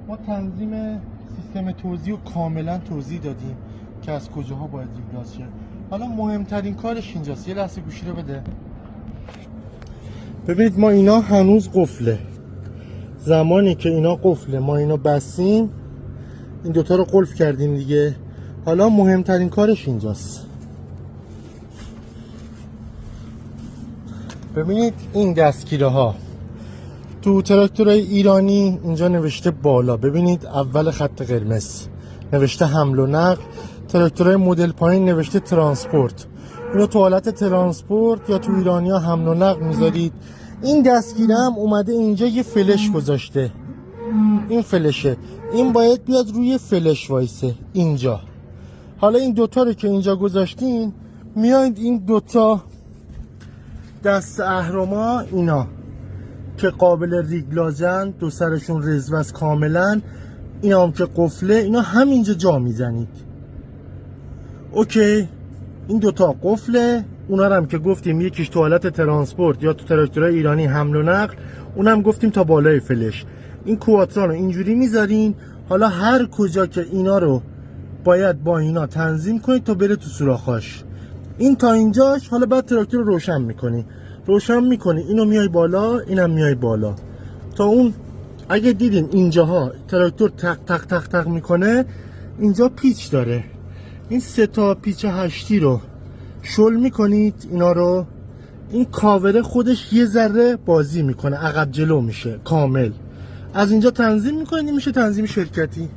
ما تنظیم سیستم توزیع رو کاملا توضیح دادیم که از کجاها باید ریگلاژ شه. حالا مهمترین کارش اینجاست. یه لحظه گوشی رو بده. ببینید ما اینا هنوز قفله. زمانی که اینا قفله ما اینا بستیم، این دوتا رو قفل کردیم دیگه. حالا مهمترین کارش اینجاست. ببینید این دستگیره ها تو تراکتورهای ایرانی اینجا نوشته بالا، ببینید اول خط قرمز نوشته حمل و نقل. تراکتورهای مدل پایین نوشته ترانسپورت. اینو تو حالت ترانسپورت یا تو ایرانی ها حمل و نقل میذارید. این دستگیره هم اومده اینجا یه فلش گذاشته. این فلشه، این باید بیاد روی فلش وایسه اینجا. حالا این دوتا رو که اینجا گذاشتین، میایید این دوتا دست اهرما اینا که قابل ریگلاژن، دو سرشون رزوست کاملا، اینا هم که قفله، اینا همینجا جا میزنید. اوکی، این دوتا قفله. اونا هم که گفتیم یکیش تو حالت ترانسپورت یا تو تراکتورهای ایرانی حمل و نقل، اونم گفتیم تا بالای فلش. این کواتران رو اینجوری میذارین. حالا هر کجا که اینا رو باید با اینا تنظیم کنید تا بره تو سوراخاش. این تا اینجاش. حالا بعد تراکتور رو روشن میکنی اینو میای بالا، اینم میای بالا تا اون. اگه دیدین اینجاها تراکتور تق تق تق تق میکنه، اینجا پیچ داره. این سه تا پیچ هشتی رو شل میکنید اینا رو. این کاوره خودش یه ذره بازی میکنه، عقب جلو میشه کامل. از اینجا تنظیم میکنید، میشه تنظیم شرکتی.